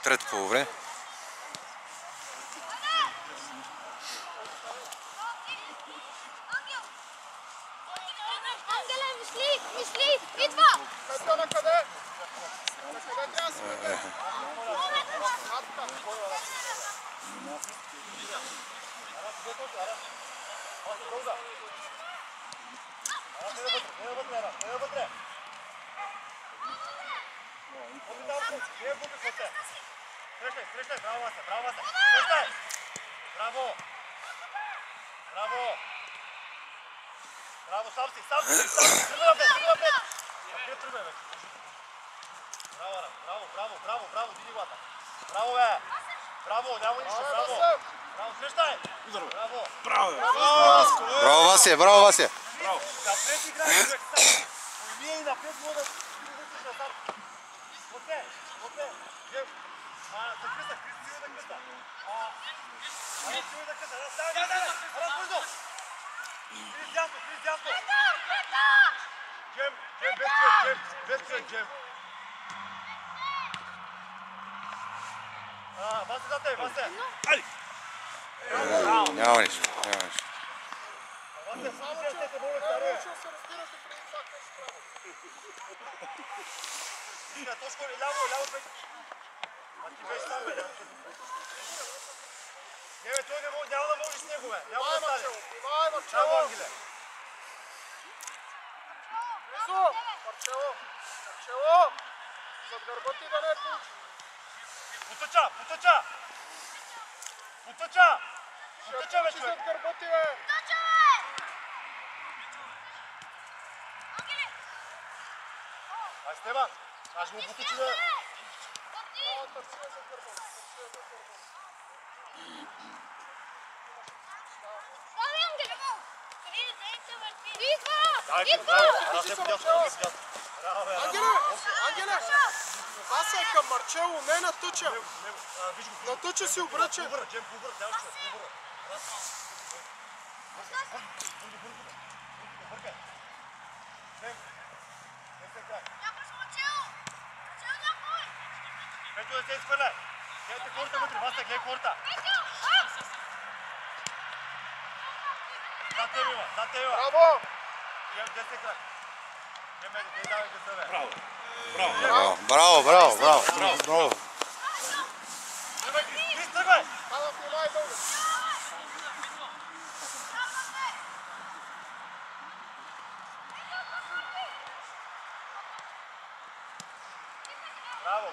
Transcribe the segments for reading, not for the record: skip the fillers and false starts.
Трето полувреме. Мисли! Идва! Накъде? Срещай, браво, Вася, браво, Вася! Срещай! Браво! Браво! Браво, сам си! Тръгвай напред, тръгвай напред! Напред тръгвай, бе! Браво, диги глата! Браво, бе! Браво, няма нищо, браво! Браво, срещай! Браво! Браво, Вася, браво, Вася! Напред играй, човек, сам! Вие и напред мога да въртиш назад! Отне! Гем! Кръста, Кръста! Силай да къса! Арас, бързо! Крис дясно! Джем, без Джем! Васе за теб, Васе! Няма нищо. Васе, само че те моля старе! Точно ляво, пек! А ти беше там, бе, не, бе, той няма да можеш с него, бе. Няма да стане. Браво, Ангеле. Близо! Марчело! Зад гърба ти да не получи. Потъча, бе, човек. Зад гърба ти, бе. Ай, Стебан. Аз му потъчи, бе. Търси зад гърба. Ангеле! Аз е към Марчело, не на Тъча. На Тъча си обръча. Пето да се изхвърля. Гледайте хората вътре, Вася, гледай хората. Зад тебе има. Браво! Гледам 10 крак. Не давай къса, бе. Браво. Тръгвай, Крис, тръгвай! Мама, внимай дълго.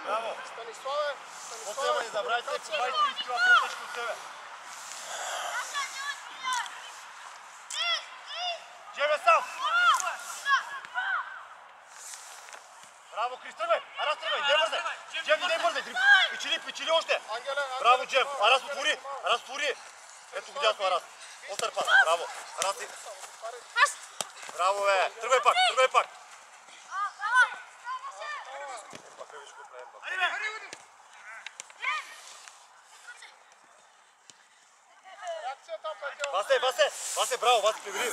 Браво! Станиславе! После не забравяйте, 20-30 кила по-тежко от тебе. Джеме сам! Браво, Крис, тръгвай! Арас, тръгвай! Иде бързай! Печели още! Браво, Джем! Арас отвори! Ето го дясно, Арас. Остър пас, браво! Арас си! Браво, бе! Тръгвай пак! Васе, браво! Васе, прибери!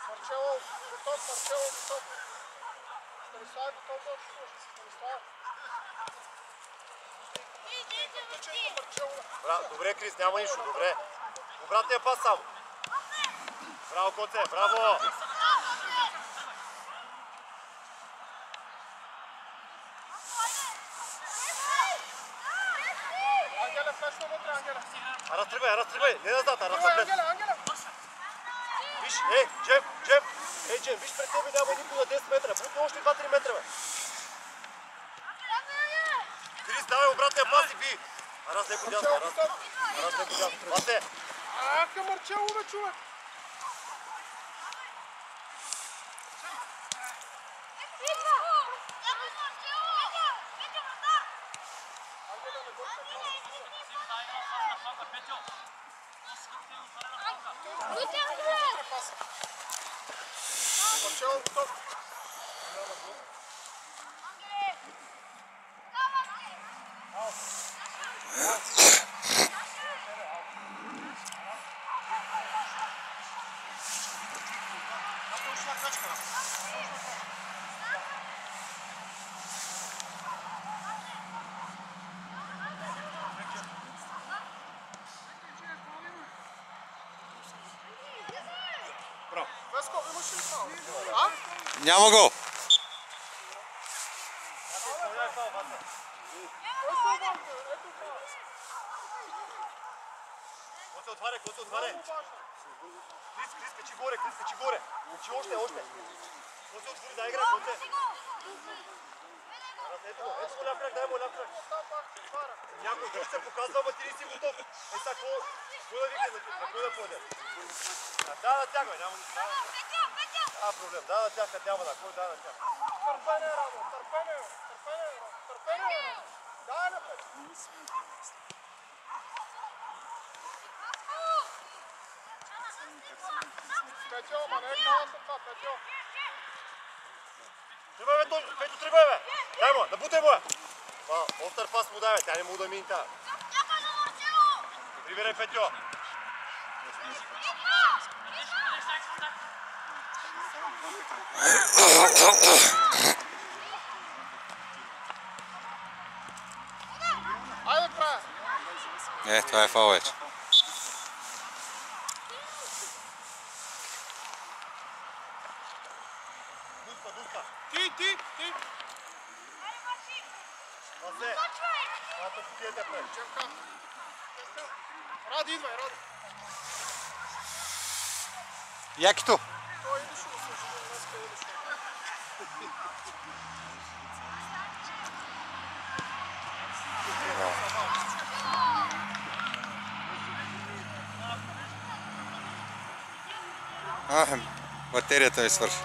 Марчело, готов. Станислав, готов. Добре, Крис, няма нищо, добре. Обратния пас само. Браво, Коце, браво! Ангеле, флешно вътре, Ангеле. Арас, тръгвай, не назад, Арас напред. Ангеле. Виж, Джем, виж пред тебе няма никой на 10 метра, бутни още 2-3 метра, бе. Крис, давай обратния пас и би. Арас леко дясно, Васе. Към Марчело, бе, човек. Веско, имаш ли фаул? А? Няма гол. Кой се отваря, кой се отваря? Крис, качи горе, Крис, качи горе. Качи още. Кой се отвори, дай игра, кой се? Ето го ляв крак, дай му ляв крак. Някой друг се показва, ама ти не си готов. Е сега, кой да викне, на кой да ходя? Да на тях, бе, няма да няма проблем, да на тях, като няма да, кой да на тях? Търпение, Рамо, търпение. Дай напред. Петьо, ма не е калата това, Петьо. Тръгвай, бе, Петьо, тръгвай, бе! Дай му, набутай му, бе! Остър пас му дай, бе, тя не му да мине тази. Прибирай, Петьо! Айде, края. Това е фаул вече. Дуска. Ти. Пасе! Мата кутията пред. Чемка. Ради, идвай, Ради. Якито. Той идеш да се жива, днеска идеш. Батерията ми свърши.